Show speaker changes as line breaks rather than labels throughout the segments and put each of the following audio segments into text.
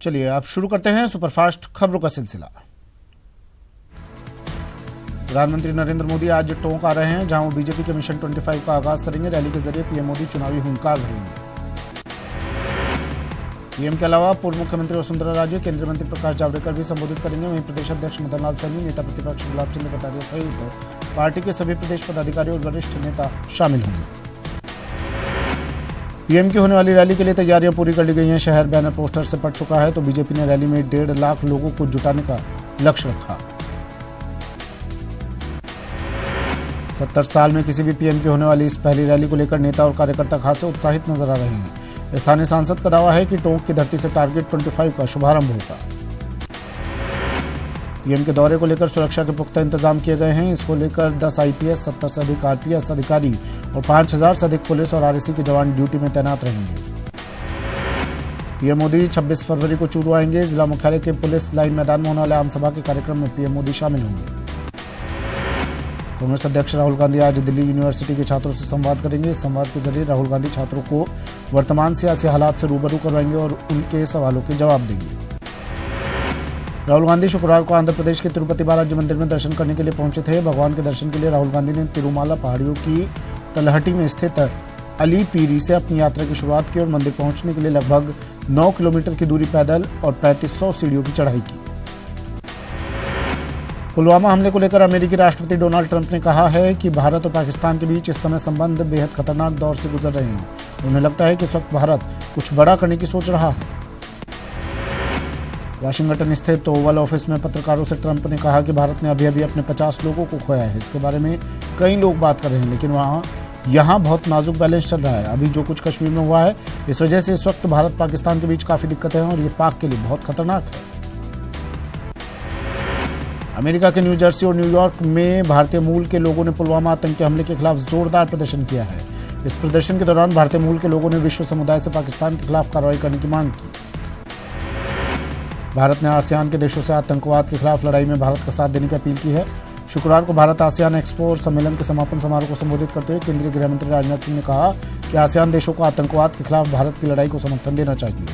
चलिए आप शुरू करते हैं सुपरफास्ट खबरों का सिलसिला। प्रधानमंत्री नरेंद्र मोदी आज टोंक आ रहे हैं, जहां वो बीजेपी के मिशन 25 का आगाज करेंगे। रैली के जरिए पीएम मोदी चुनावी हुंकार भरेंगे। पीएम के अलावा पूर्व मुख्यमंत्री वसुंधरा राजे, केंद्रीय मंत्री प्रकाश जावड़ेकर भी संबोधित करेंगे। वहीं प्रदेश अध्यक्ष मदन लाल सैनी, नेता प्रतिपक्ष गुलाब चंद कटारिया सहित पार्टी के सभी प्रदेश पदाधिकारी और वरिष्ठ नेता शामिल होंगे। पीएम की होने वाली रैली के लिए तैयारियां पूरी कर ली गई हैं। शहर बैनर पोस्टर से पट चुका है, तो बीजेपी ने रैली में 1.5 लाख लोगों को जुटाने का लक्ष्य रखा। 70 साल में किसी भी पीएम की होने वाली इस पहली रैली को लेकर नेता और कार्यकर्ता खासे उत्साहित नजर आ रहे हैं। स्थानीय सांसद का दावा है कि टोंक की धरती से टारगेट 25 का शुभारंभ होगा। पीएम के दौरे को लेकर सुरक्षा के पुख्ता इंतजाम किए गए हैं। इसको लेकर 10 आईपीएस, 70 से अधिक आरपीएस अधिकारी और 5000 से अधिक पुलिस और आरएसी के जवान ड्यूटी में तैनात रहेंगे। पीएम मोदी 26 फरवरी को चूरू आएंगे। जिला मुख्यालय के पुलिस लाइन मैदान में होने वाले आमसभा के कार्यक्रम में पीएम मोदी शामिल होंगे। कांग्रेस अध्यक्ष राहुल गांधी आज दिल्ली यूनिवर्सिटी के छात्रों से संवाद करेंगे। इस संवाद के जरिए राहुल गांधी छात्रों को वर्तमान सियासी हालात से रूबरू करवाएंगे और उनके सवालों के जवाब देंगे। राहुल गांधी शुक्रवार को आंध्र प्रदेश के तिरुपति बालाजी मंदिर में दर्शन करने के लिए पहुंचे थे। भगवान के दर्शन के लिए राहुल गांधी ने तिरुमाला पहाड़ियों की तलहटी में स्थित अलीपीरी से अपनी यात्रा की शुरुआत की और मंदिर पहुंचने के लिए लगभग 9 किलोमीटर की दूरी पैदल और 3500 सीढ़ियों की चढ़ाई की। पुलवामा हमले को लेकर अमेरिकी राष्ट्रपति डोनाल्ड ट्रंप ने कहा है कि भारत और पाकिस्तान के बीच इस समय संबंध बेहद खतरनाक दौर से गुजर रहे हैं। उन्हें लगता है कि इस वक्त भारत कुछ बड़ा करने की सोच रहा है। वाशिंगटन स्थित ओवल ऑफिस में पत्रकारों से ट्रंप ने कहा कि भारत ने अभी अपने 50 लोगों को खोया है। इसके बारे में कई लोग बात कर रहे हैं, लेकिन यहाँ बहुत नाजुक बैलेंस चल रहा है। अभी जो कुछ कश्मीर में हुआ है, इस वजह से इस वक्त भारत पाकिस्तान के बीच काफी दिक्कतें हैं और ये पाक के लिए बहुत खतरनाक है। अमेरिका के न्यू जर्सी और न्यूयॉर्क में भारतीय मूल के लोगों ने पुलवामा आतंकी हमले के खिलाफ जोरदार प्रदर्शन किया है। इस प्रदर्शन के दौरान भारतीय मूल के लोगों ने विश्व समुदाय से पाकिस्तान के खिलाफ कार्रवाई करने की मांग की। भारत ने आसियान के देशों से आतंकवाद के खिलाफ लड़ाई में भारत का साथ देने की अपील की है। शुक्रवार को भारत आसियान एक्सपो और सम्मेलन के समापन समारोह को संबोधित करते हुए केंद्रीय गृह मंत्री राजनाथ सिंह ने कहा कि आसियान देशों को आतंकवाद के खिलाफ भारत की लड़ाई को समर्थन देना चाहिए।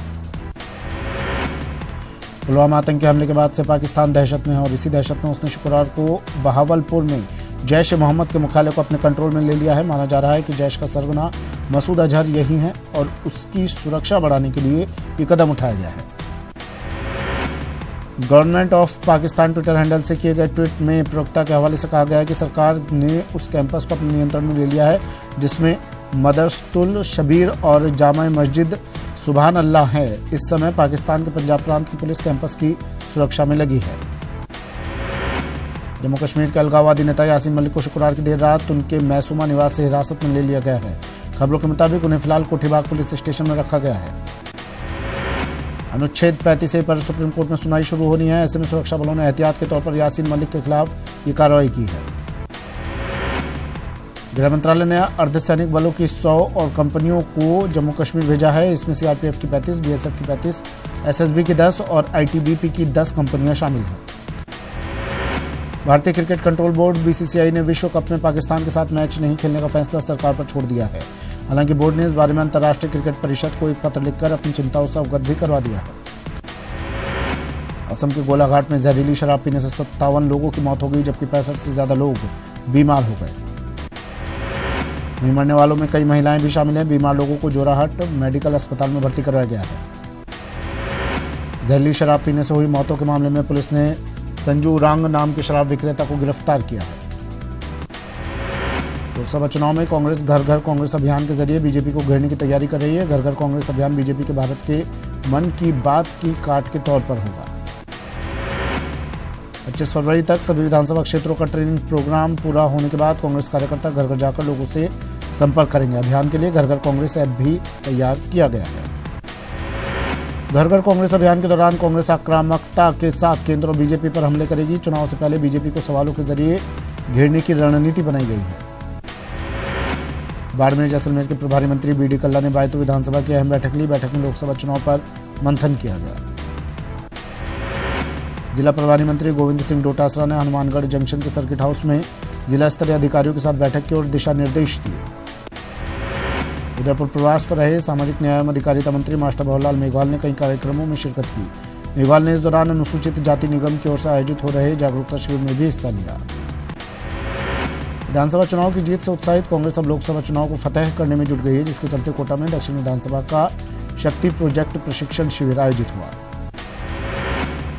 पुलवामा आतंकी हमले के बाद से पाकिस्तान दहशत में है और इसी दहशत में उसने शुक्रवार को बहावलपुर में जैश ए मोहम्मद के मुख्यालय को अपने कंट्रोल में ले लिया है। माना जा रहा है कि जैश का सरगना मसूद अजहर यही है और उसकी सुरक्षा बढ़ाने के लिए ये कदम उठाया गया है। Government of Pakistan Twitter handle से किए गए ट्वीट में प्रवक्ता के हवाले से कहा गया है कि सरकार ने उस कैंपस को अपने नियंत्रण में ले लिया है जिसमें मदरसतुल शबीर और जामा मस्जिद सुभान अल्लाह है। इस समय पाकिस्तान के पंजाब प्रांत की पुलिस कैंपस की सुरक्षा में लगी है। जम्मू कश्मीर के अलगाववादी नेता यासीन मलिक को शुक्रवार की देर रात उनके मैसूमा निवास से हिरासत में ले लिया गया है। खबरों के मुताबिक उन्हें फिलहाल कोठीबाग पुलिस स्टेशन में रखा गया है। अनुच्छेद 35A पर सुप्रीम कोर्ट में सुनवाई शुरू होनी है। ऐसे में सुरक्षा बलों ने एहतियात के तौर पर यासीन मलिक के खिलाफ ये कार्रवाई की है। गृह मंत्रालय ने अर्धसैनिक बलों की 100 और कंपनियों को जम्मू कश्मीर भेजा है। इसमें सीआरपीएफ की 35, बीएसएफ की 35, एसएसबी की 10 और आईटीबीपी की 10 कंपनियां शामिल हैं। भारतीय क्रिकेट कंट्रोल बोर्ड बीसीसीआई ने विश्व कप में पाकिस्तान के साथ मैच नहीं खेलने का फैसला सरकार पर छोड़ दिया है। हालांकि बोर्ड ने इस बारे में अंतर्राष्ट्रीय क्रिकेट परिषद को एक पत्र लिखकर अपनी चिंताओं से अवगत भी करवा दिया है। असम के गोलाघाट में जहरीली शराब पीने से 57 लोगों की मौत हो गई, जबकि 65 से ज्यादा लोग बीमार हो गए। वहीं मरने वालों में कई महिलाएं भी शामिल हैं। बीमार लोगों को जोराहट मेडिकल अस्पताल में भर्ती करवाया गया है। जहरीली शराब पीने से हुई मौतों के मामले में पुलिस ने संजू उरांग नाम के शराब विक्रेता को गिरफ्तार किया है। लोकसभा चुनाव में कांग्रेस घर घर कांग्रेस अभियान के जरिए बीजेपी को घेरने की तैयारी कर रही है। घर घर कांग्रेस अभियान बीजेपी के भारत के मन की बात की काट के तौर पर होगा। 25 फरवरी तक सभी विधानसभा क्षेत्रों का ट्रेनिंग प्रोग्राम पूरा होने के बाद कांग्रेस कार्यकर्ता घर घर जाकर लोगों से संपर्क करेंगे। अभियान के लिए घर घर कांग्रेस ऐप भी तैयार किया गया है। घर घर कांग्रेस अभियान के दौरान कांग्रेस आक्रामकता के साथ केंद्र और बीजेपी पर हमले करेगी। चुनाव से पहले बीजेपी को सवालों के जरिए घेरने की रणनीति बनाई गई है। बाड़मेर जैसलमेर के प्रभारी मंत्री बीडी कल्ला ने बायतू विधानसभा की अहम बैठक ली। बैठक में लोकसभा चुनाव पर मंथन किया गया। जिला प्रभारी मंत्री गोविंद सिंह डोटासरा ने हनुमानगढ़ जंक्शन के सर्किट हाउस में जिला स्तरीय अधिकारियों के साथ बैठक की और दिशा निर्देश दिए। उदयपुर प्रवास पर रहे सामाजिक न्याय एवं अधिकारिता मंत्री मास्टर भंवरलाल मेघवाल ने कई कार्यक्रमों में शिरकत की। मेघवाल ने इस दौरान अनुसूचित जाति निगम की ओर से आयोजित हो रहे जागरूकता शिविर में भी हिस्सा लिया। विधानसभा चुनाव की जीत से उत्साहित कांग्रेस अब लोकसभा चुनाव को फतेह करने में जुट गई है, जिसके चलते कोटा में दक्षिण विधानसभा का शक्ति प्रोजेक्ट प्रशिक्षण शिविर आयोजित हुआ।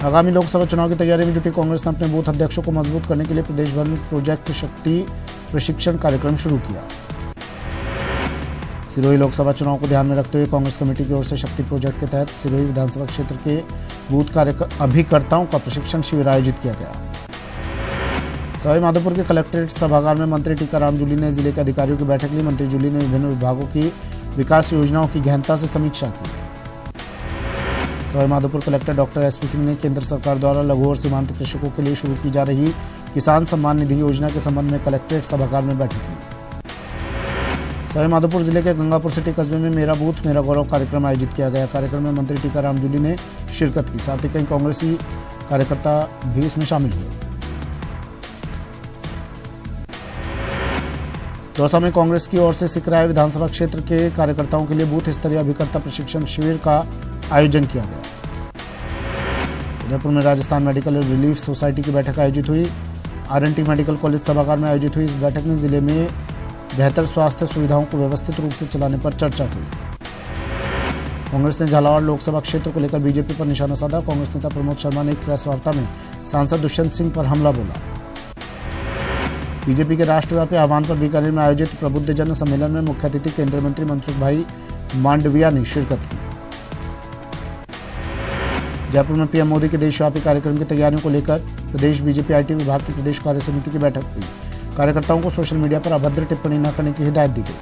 आगामी लोकसभा चुनाव की तैयारी में जुटी कांग्रेस ने अपने बूथ अध्यक्षों को मजबूत करने के लिए प्रदेश भर में प्रोजेक्ट शक्ति प्रशिक्षण कार्यक्रम शुरू किया। सिरोही लोकसभा चुनाव को ध्यान में रखते हुए कांग्रेस कमेटी की ओर से शक्ति प्रोजेक्ट के तहत सिरोही विधानसभा क्षेत्र के बूथ अभिकर्ताओं का प्रशिक्षण शिविर आयोजित किया गया। सवाई माधोपुर के कलेक्ट्रेट सभागार में मंत्री टीकाराम जूली ने जिले के अधिकारियों की बैठक ली। मंत्री जूली ने विभिन्न विभागों की विकास योजनाओं की गहनता से समीक्षा की। Sawai Madhopur collector doctor SP Singh ने केंद्र सरकार द्वारा लघु और सीमांत कृषकों के लिए शुरू की जा रही किसान सम्मान निधि योजना के संबंध में कलेक्ट्रेट सभागार में बैठक ली। सवाई माधोपुर जिले के गंगापुर सिटी कस्बे में मेरा बूथ मेरा गौरव कार्यक्रम आयोजित किया गया। कार्यक्रम में मंत्री टीकाराम जूली ने शिरकत की, साथ ही कई कांग्रेसी कार्यकर्ता भी इसमें शामिल हुए। दौसा में कांग्रेस की ओर से सिकराय विधानसभा क्षेत्र के कार्यकर्ताओं के लिए बूथ स्तरीय अभिकर्ता प्रशिक्षण शिविर का आयोजन किया गया। उदयपुर में राजस्थान मेडिकल रिलीफ सोसाइटी की बैठक आयोजित हुई। आरएनटी मेडिकल कॉलेज सभागार में आयोजित हुई इस बैठक में जिले में बेहतर स्वास्थ्य सुविधाओं को व्यवस्थित रूप से चलाने पर चर्चा हुई। कांग्रेस ने झालावाड़ लोकसभा क्षेत्र को लेकर बीजेपी पर निशाना साधा। कांग्रेस नेता प्रमोद शर्मा ने एक प्रेस वार्ता में सांसद दुष्यंत सिंह पर हमला बोला। बीजेपी के राष्ट्रव्यापी आह्वान पर बीकानेर में आयोजित प्रबुद्धजन सम्मेलन में मुख्य अतिथि केंद्रीय मंत्री मनसुख भाई मांडविया ने शिरकत की। जयपुर में पीएम मोदी के देशव्यापी कार्यक्रम की तैयारियों को लेकर प्रदेश बीजेपी आईटी विभाग की प्रदेश कार्य समिति की बैठक हुई। कार्यकर्ताओं को सोशल मीडिया पर अभद्र टिप्पणी न करने की हिदायत दी गई।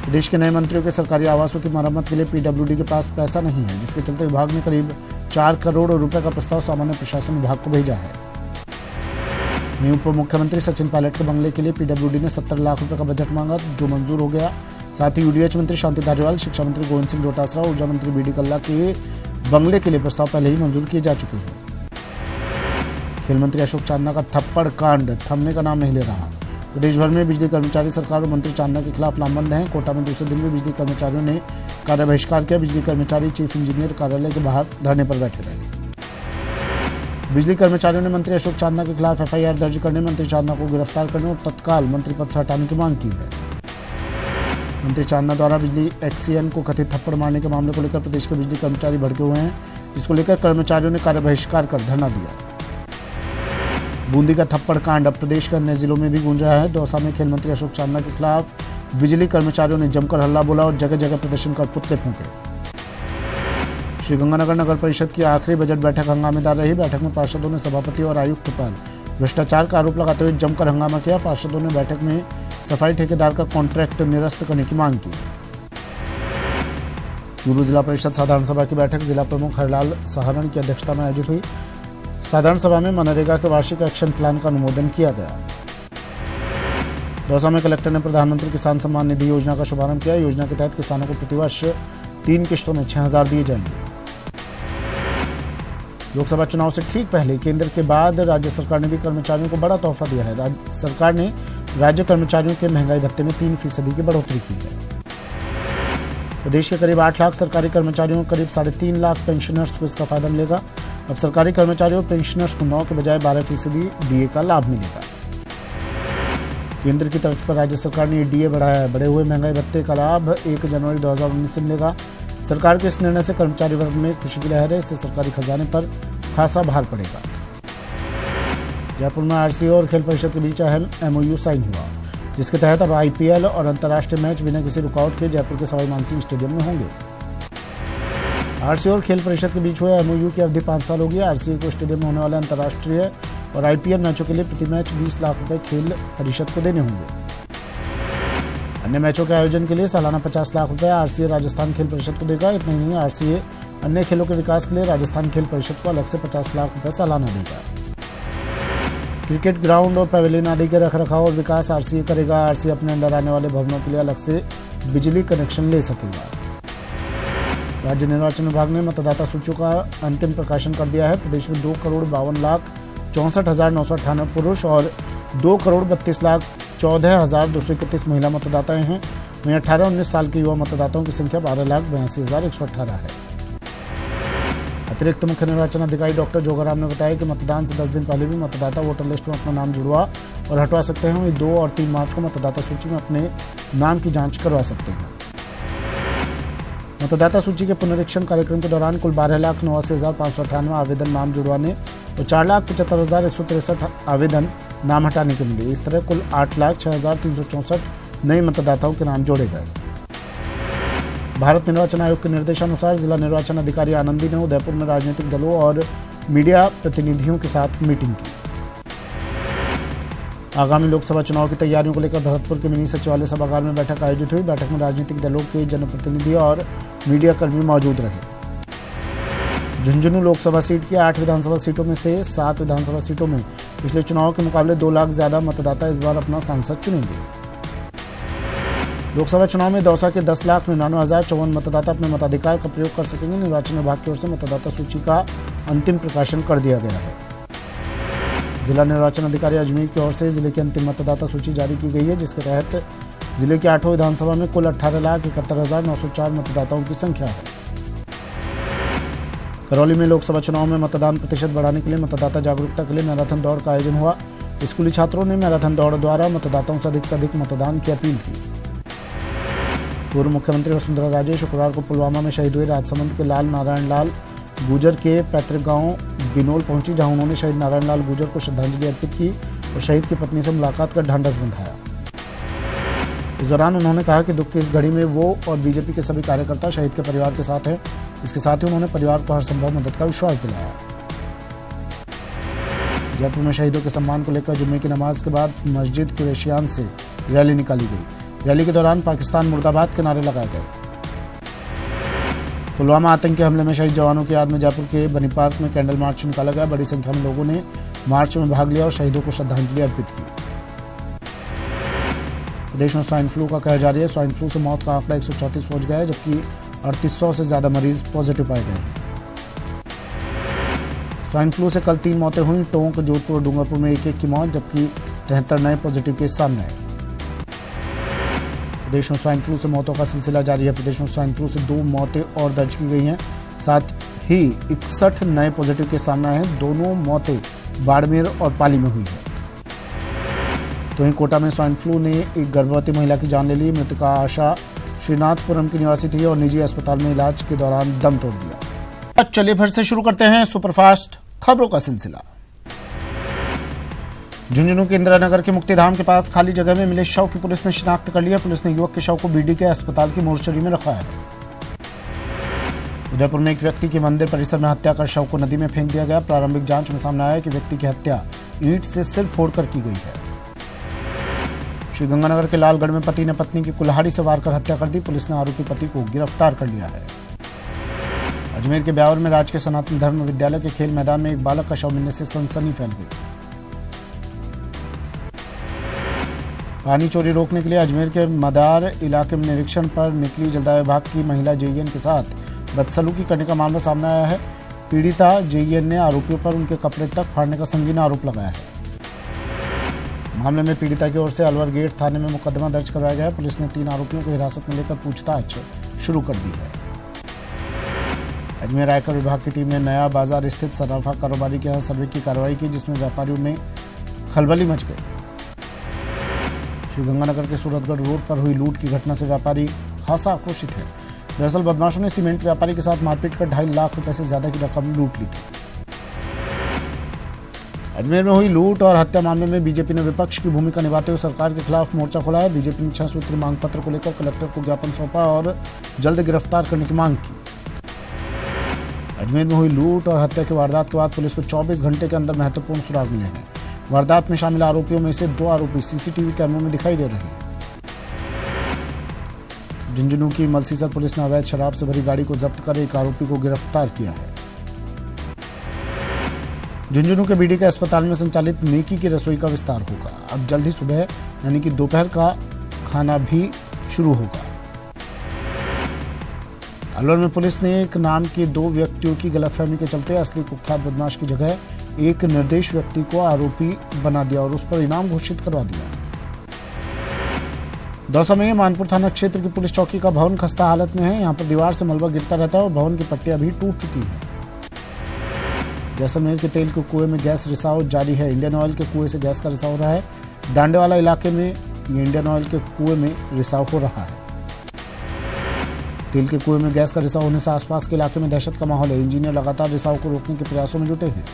प्रदेश के नए मंत्रियों के सरकारी आवासों की मरम्मत के लिए पीडब्ल्यूडी के पास पैसा नहीं है, जिसके चलते विभाग ने करीब 4 करोड़ रुपए का प्रस्ताव सामान्य प्रशासन विभाग को भेजा है। उप मुख्यमंत्री सचिन पायलट के बंगले के लिए पीडब्ल्यूडी ने 70 लाख रुपए का बजट मांगा, जो मंजूर हो गया। साथ ही यूडीएच मंत्री शांति धारीवाल, शिक्षा मंत्री गोविंद सिंह डोटासरा, ऊर्जा मंत्री बीडी कल्ला के बंगले के लिए प्रस्ताव पहले ही मंजूर किए जा चुके हैं। खेल मंत्री अशोक चांदना का थप्पड़ कांड थमने का नाम नहीं ले रहा। प्रदेश भर में बिजली कर्मचारी सरकार और मंत्री चांदना के खिलाफ लामबंद हैं। कोटा में दूसरे दिन भी बिजली कर्मचारियों ने कार्य बहिष्कार किया। बिजली कर्मचारी चीफ इंजीनियर कार्यालय के बाहर धरने पर बैठे रहे। बिजली कर्मचारियों ने मंत्री अशोक चांदना के खिलाफ एफआईआर दर्ज करने, मंत्री चांदना को गिरफ्तार करने और तत्काल मंत्री पद से हटाने की मांग की है। मंत्री चांदना द्वारा बिजली एक्सीएन को कथित थप्पड़ मारने के मामले को लेकर प्रदेश के बिजली कर्मचारी भड़के हुए हैं, जिसको लेकर कर्मचारियों ने कार्य बहिष्कार कर धरना दिया। बूंदी का थप्पड़ कांड अब प्रदेश के अन्य जिलों में भी गूंज रहा है। दौसा में खेल मंत्री अशोक चांदना के खिलाफ बिजली कर्मचारियों ने जमकर हल्ला बोला और जगह जगह प्रदर्शन कर पुतले फूंके। श्रीगंगानगर नगर परिषद की आखिरी बजट बैठक हंगामेदार रही। बैठक में पार्षदों ने सभापति और आयुक्त पर भ्रष्टाचार का आरोप लगाते हुए जमकर हंगामा किया। पार्षदों ने बैठक में सफाई ठेकेदार का कॉन्ट्रैक्ट निरस्त करने की मांग की। चूरू जिला परिषद साधारण सभा की बैठक जिला प्रमुख हरलाल सहारण की अध्यक्षता में आयोजित हुई। साधारण सभा में मनरेगा के वार्षिक एक्शन प्लान का अनुमोदन किया गया। दौसा में कलेक्टर ने प्रधानमंत्री किसान सम्मान निधि योजना का शुभारंभ किया। योजना के तहत किसानों को प्रतिवर्ष 3 किश्तों में 6,000 दिए जाएंगे। लोकसभा चुनाव से ठीक पहले केंद्र के बाद राज्य सरकार ने भी कर्मचारियों को बड़ा तोहफा दिया है। राज्य सरकार ने राज्य कर्मचारियों के महंगाई भत्ते में 3% की बढ़ोतरी की है। प्रदेश के करीब 8 लाख सरकारी कर्मचारियों और करीब 3.5 लाख पेंशनर्स को इसका फायदा मिलेगा। अब सरकारी कर्मचारियों और पेंशनर्स को 9 के बजाय 12% डीए का लाभ मिलेगा। केंद्र की तर्ज पर राज्य सरकार ने डीए बढ़ाया है। बढ़े हुए महंगाई भत्ते का लाभ 1 जनवरी 2019 से मिलेगा। सरकार के इस निर्णय से कर्मचारी वर्ग में खुशी की लहर है। इससे सरकारी खजाने पर खासा भार पड़ेगा। जयपुर में आरसीए और खेल परिषद के बीच अहम एमओयू साइन हुआ, जिसके तहत अब आईपीएल और अंतर्राष्ट्रीय मैच बिना किसी रुकावट के जयपुर के सवाई मानसिंह स्टेडियम में होंगे। आरसीए और खेल परिषद के बीच हुए एमओयू की अवधि 5 साल होगी। आरसीए को स्टेडियम में होने वाले अंतर्राष्ट्रीय और आईपीएल मैचों के लिए प्रति मैच 20 लाख रुपए खेल परिषद को देने होंगे। अन्य मैचों के आयोजन के लिए सालाना 50 लाख रुपए आरसीए राजस्थान खेल परिषद को देगा। इतना ही नहीं, आरसीए अन्य खेलों के विकास के लिए राजस्थान खेल परिषद को अलग से 50 लाख रुपए सालाना देगा। क्रिकेट ग्राउंड और पैवेलियन आदि के रखरखाव और विकास आरसीए करेगा। आरसीए अपने अंडर आने वाले भवनों के लिए अलग से बिजली कनेक्शन ले सकेगा। राज्य निर्वाचन विभाग ने मतदाता सूचियों का अंतिम प्रकाशन कर दिया है। प्रदेश में 2,52,64,998 पुरुष और 2,32,14,231 महिला मतदाताएं हैं। वहीं 18-19 साल के युवा मतदाताओं की संख्या 12,82,118 है। अतिरिक्त मुख्य निर्वाचन अधिकारी डॉक्टर जोगाराम ने बताया कि मतदान से 10 दिन पहले भी मतदाता वोटर लिस्ट में अपना नाम जुड़वा और हटवा सकते हैं। वहीं 2 और 3 मार्च को मतदाता सूची में अपने नाम की जांच करवा सकते हैं। मतदाता सूची के पुनरीक्षण कार्यक्रम के दौरान कुल 12,89,598 आवेदन नाम जुड़वाने और 4,75,163 आवेदन नाम हटाने के मिले। इस तरह कुल 8,06,364 नए मतदाताओं के नाम जोड़े गए। भारत निर्वाचन आयोग के निर्देशानुसार जिला निर्वाचन अधिकारी आनंदी ने उदयपुर में राजनीतिक दलों और मीडिया प्रतिनिधियों के साथ मीटिंग की। आगामी लोकसभा चुनाव की तैयारियों को लेकर भरतपुर के मिनी सचिवालय सभागार में बैठक आयोजित हुई। बैठक में राजनीतिक दलों के जनप्रतिनिधि और मीडिया कर्मी मौजूद रहे। झुंझुनू लोकसभा सीट की 8 विधानसभा सीटों में से 7 विधानसभा सीटों में पिछले चुनाव के मुकाबले 2 लाख ज्यादा मतदाता इस बार अपना सांसद चुनेंगे। लोकसभा चुनाव में दौसा के 10,99,054 मतदाता अपने मताधिकार का प्रयोग कर सकेंगे। निर्वाचन विभाग की ओर से मतदाता सूची का अंतिम प्रकाशन कर दिया गया है। जिला निर्वाचन अधिकारी अजमेर की ओर से जिले की अंतिम मतदाता सूची जारी की गई है, जिसके तहत जिले की 8वीं विधानसभा में कुल 18,71,904 मतदाताओं की संख्या है। करौली में लोकसभा चुनाव में मतदान प्रतिशत बढ़ाने के लिए मतदाता जागरूकता के लिए मैराथन दौड़ का आयोजन हुआ। स्कूली छात्रों ने मैराथन दौड़ द्वारा मतदाताओं से अधिक मतदान की अपील की। पूर्व मुख्यमंत्री वसुंधरा राजे शुक्रवार को पुलवामा में शहीद हुए राजसमंद के लाल नारायण लाल गुजर के पैतृक गांव बिनोल पहुंची, जहां उन्होंने शहीद नारायण लाल गुजर को श्रद्धांजलि अर्पित की और शहीद की पत्नी से मुलाकात कर ढांढस बंधाया। इस दौरान उन्होंने कहा कि दुख की इस घड़ी में वो और बीजेपी के सभी कार्यकर्ता शहीद के परिवार के साथ हैं। इसके साथ ही उन्होंने परिवार को हर संभव मदद का विश्वास दिलाया। जयपुर में शहीदों के सम्मान को लेकर जुम्मे की नमाज के बाद मस्जिद कुरैशियान से रैली निकाली गई। रैली के दौरान पाकिस्तान मुर्दाबाद के नारे लगाए गए। पुलवामा आतंकी हमले में शहीद जवानों की याद में जयपुर के बनी पार्क में कैंडल मार्च निकाला गया। बड़ी संख्या में लोगों ने मार्च में भाग लिया और शहीदों को श्रद्धांजलि अर्पित की। प्रदेश में स्वाइन फ्लू का कहर जारी है। स्वाइन फ्लू से मौत का आंकड़ा 134 पहुंच गया है, जबकि 3800 से ज्यादा मरीज पॉजिटिव पाए गए। स्वाइन फ्लू से कल 3 मौतें हुई। टोंक, जोधपुर और डूंगरपुर में एक की मौत, जबकि 73 नए पॉजिटिव केस सामने आए। प्रदेश में स्वाइन फ्लू से मौतों का सिलसिला जारी है। प्रदेश में स्वाइन फ्लू से 2 मौतें और दर्ज की गई हैं। साथ ही 61 नए पॉजिटिव केस सामने आए हैं। दोनों मौतें बाड़मेर और पाली में हुई है। तो वहीं कोटा में स्वाइन फ्लू ने एक गर्भवती महिला की जान ले ली। मृतका आशा श्रीनाथपुरम की निवासी थी और निजी अस्पताल में इलाज के दौरान दम तोड़ दिया। चलिए फिर से शुरू करते हैं सुपरफास्ट खबरों का सिलसिला। झुंझुनू के इंदिरानगर के मुक्तिधाम के पास खाली जगह में मिले शव की पुलिस ने शिनाख्त कर लिया। पुलिस ने युवक के शव को बीडी के अस्पताल की मोर्चरी में रखवाया है। उदयपुर में एक व्यक्ति की मंदिर परिसर में हत्या कर शव को नदी में फेंक दिया गया। प्रारंभिक जांच में सामने आया कि व्यक्ति की हत्या ईंट से सिर फोड़कर की गई है। श्रीगंगानगर के लालगढ़ में पति ने पत्नी की कुल्हाड़ी से वार कर हत्या कर दी। पुलिस ने आरोपी पति को गिरफ्तार कर लिया है। अजमेर के ब्यावर में राजकीय सनातन धर्म विद्यालय के खेल मैदान में एक बालक का शव मिलने से सनसनी फैल गई। पानी चोरी रोकने के लिए अजमेर के मदार इलाके में निरीक्षण पर निकली जलदाय विभाग की महिला जेईएन के साथ बदसलूकी करने का मामला सामने आया है। पीड़िता जेईएन ने आरोपियों पर उनके कपड़े तक फाड़ने का संगीन आरोप लगाया है। मामले में पीड़िता की ओर से अलवर गेट थाने में मुकदमा दर्ज करवाया गया है। पुलिस ने 3 आरोपियों को हिरासत में लेकर पूछताछ शुरू कर दी है। अजमेर आयकर विभाग की टीम ने नया बाजार स्थित सराफा कारोबारी के यहाँ सर्वे की कार्रवाई की, जिसमें व्यापारियों में खलबली मच गई। श्रीगंगानगर के सूरतगढ़ रोड पर हुई लूट की घटना से व्यापारी खासा आक्रोशित है। दरअसल बदमाशों ने सीमेंट व्यापारी के साथ मारपीट कर 2.5 लाख रुपए से ज्यादा की रकम लूट ली थी। अजमेर में हुई लूट और हत्या मामले में बीजेपी ने विपक्ष की भूमिका निभाते हुए सरकार के खिलाफ मोर्चा खोला है। बीजेपी ने 6 सूत्री मांग पत्र को लेकर कलेक्टर को ज्ञापन सौंपा और जल्द गिरफ्तार करने की मांग की। अजमेर में हुई लूट और हत्या की वारदात के बाद पुलिस को 24 घंटे के अंदर महत्वपूर्ण सुराग मिले हैं। वारदात में शामिल आरोपियों में से 2 आरोपी सीसीटीवी कैमरों में दिखाई दे रहे हैं। झुंझुनू की मलसीसर पुलिस ने अवैध शराब से भरी गाड़ी को जब्त कर एक आरोपी को गिरफ्तार किया है। झुंझुनू के बीडी के अस्पताल में संचालित नेकी की रसोई का विस्तार होगा। अब जल्द ही सुबह यानी कि दोपहर का खाना भी शुरू होगा। अलवर में पुलिस ने एक नाम के 2 व्यक्तियों की गलतफहमी के चलते असली कुख्यात बदमाश की जगह एक निर्दोष व्यक्ति को आरोपी बना दिया और उस पर इनाम घोषित करवा दिया। दौसा में मानपुर थाना क्षेत्र की पुलिस चौकी का भवन खस्ता हालत में है। यहाँ पर दीवार से मलबा गिरता रहता है और भवन की पट्टियां भी टूट चुकी है। जैसलमेर के तेल के कुएं में गैस रिसाव जारी है। इंडियन ऑयल के कुएं से गैस का रिसाव हो रहा है। डांडेवाला इलाके में ये इंडियन ऑयल के कुएं में रिसाव हो रहा है। तेल के कुएं में गैस का रिसाव होने से आसपास के इलाके में दहशत का माहौल है। इंजीनियर लगातार रिसाव को रोकने के प्रयासों में जुटे हैं।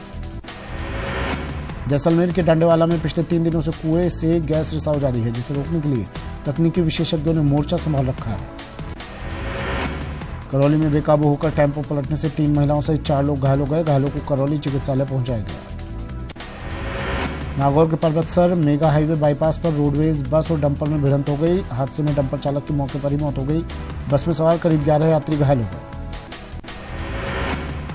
जैसलमेर के डांडेवाला में पिछले 3 दिनों से कुएं से गैस रिसाव जारी है, जिसे रोकने के लिए तकनीकी विशेषज्ञों ने मोर्चा संभाल रखा है। करौली में बेकाबू होकर टेम्पो पलटने से 3 महिलाओं सहित 4 लोग घायल हो गए। घायलों को करौली चिकित्सालय पहुंचाया गया। नागौर के पर्वतसर मेगा हाईवे बाईपास पर रोडवेज बस और डंपर में भिड़ंत हो गई। हादसे में डंपर चालक की मौके पर ही मौत हो गई। बस में सवार करीब 11 यात्री घायल हो गए।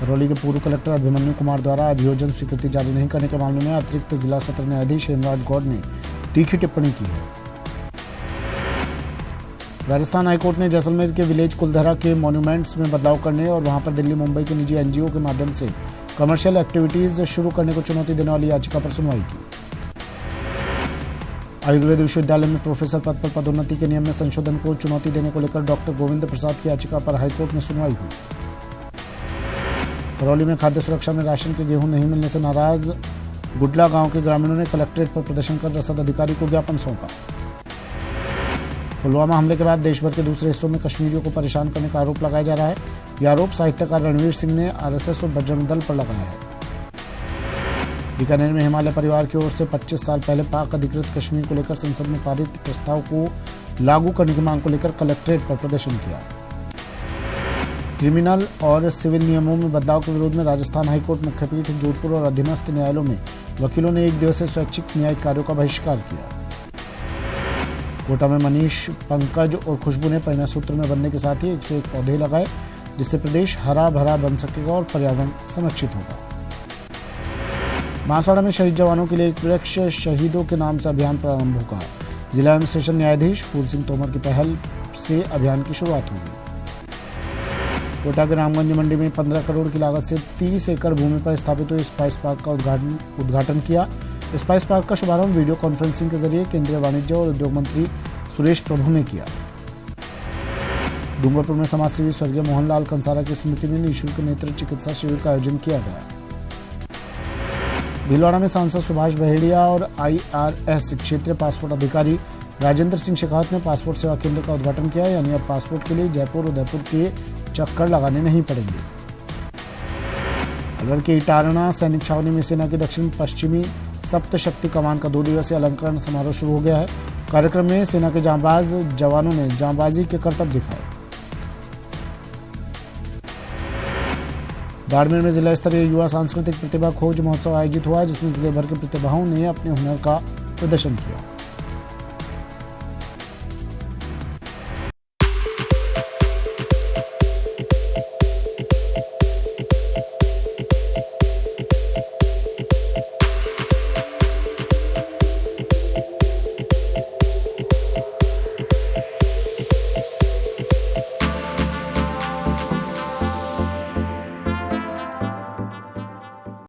करौली के पूर्व कलेक्टर अभिमन्यु कुमार द्वारा अभियोजन स्वीकृति जारी नहीं करने के मामले में अतिरिक्त जिला सत्र न्यायाधीश हेमराज गौड़ ने तीखी टिप्पणी की है। राजस्थान हाईकोर्ट ने जैसलमेर के विलेज कुलधरा के मॉन्यूमेंट्स में बदलाव करने और वहां पर दिल्ली मुंबई के निजी एनजीओ के माध्यम से कमर्शियल एक्टिविटीज शुरू करने को चुनौती देने वाली याचिका पर सुनवाई की। आयुर्वेद विश्वविद्यालय में प्रोफेसर पद पर पदोन्नति के नियम में संशोधन को चुनौती देने को लेकर डॉक्टर गोविंद प्रसाद की याचिका पर हाईकोर्ट में सुनवाई हुई। करौली में खाद्य सुरक्षा में राशन के गेहूं नहीं मिलने से नाराज गुडला गांव के ग्रामीणों ने कलेक्ट्रेट पर प्रदर्शन कर रसद अधिकारी को ज्ञापन सौंपा। पुलवामा हमले के बाद देश भर के दूसरे हिस्सों में कश्मीरियों को परेशान करने का आरोप लगाया जा रहा है। यह आरोप साहित्यकार रणवीर सिंह ने आरएसएस और बजरंग दल पर लगाया है। बीकानेर में हिमालय परिवार की ओर से 25 साल पहले पाक अधिकृत कश्मीर को लेकर संसद में पारित प्रस्ताव को लागू करने की मांग को लेकर कलेक्ट्रेट पर प्रदर्शन किया। क्रिमिनल और सिविल नियमों में बदलाव के विरोध में राजस्थान हाईकोर्ट मुख्यपीठ जोधपुर और अधीनस्थ न्यायालयों में वकीलों ने 1 दिवसीय स्वैच्छिक न्यायिक कार्यों का बहिष्कार किया। कोटा में मनीष, पंकज और खुशबू ने परिणय सूत्र में बंधने के साथ ही 101 पौधे लगाए, जिससे प्रदेश हरा भरा बन सकेगा और पर्यावरण संरक्षित होगा। बांसवाड़ा में शहीद जवानों के लिए एक वृक्ष शहीदों के नाम से अभियान प्रारंभ होगा। जिला एवं सेशन न्यायाधीश फूल सिंह तोमर की पहल से अभियान की शुरुआत होगी। कोटा के रामगंज मंडी में 15 करोड़ की लागत से 30 एकड़ भूमि पर स्थापित हुए स्पाइस पार्क का उद्घाटन किया। स्पाइस पार्क का शुभारंभ वीडियो कॉन्फ्रेंसिंग के जरिए केंद्रीय वाणिज्य और उद्योग मंत्री सुरेश प्रभु ने किया। डूंगरपुर में समाजसेवी स्वर्गीय मोहनलाल कंसारा की स्मृति में निःशुल्क नेत्र चिकित्सा शिविर का आयोजन किया गया। भीलवाड़ा में सांसद सुभाष बहेड़िया और IRS क्षेत्रीय पासपोर्ट अधिकारी राजेंद्र सिंह शेखावत ने पासपोर्ट सेवा केंद्र का उद्घाटन किया। यानी अब पासपोर्ट के लिए जयपुर उदयपुर के चक्कर लगाने नहीं पड़ेंगे। अलवर के इटारना सैनिक छावनी में सेना की दक्षिण पश्चिमी सप्तशक्ति कमान का 2 दिवसीय अलंकरण समारोह शुरू हो गया है। कार्यक्रम में सेना के जांबाज जवानों ने जांबाजी के करतब दिखाए। बाड़मेर में जिला स्तरीय युवा सांस्कृतिक प्रतिभा खोज महोत्सव आयोजित हुआ, जिसमें जिले भर के प्रतिभाओं ने अपने हुनर का प्रदर्शन किया।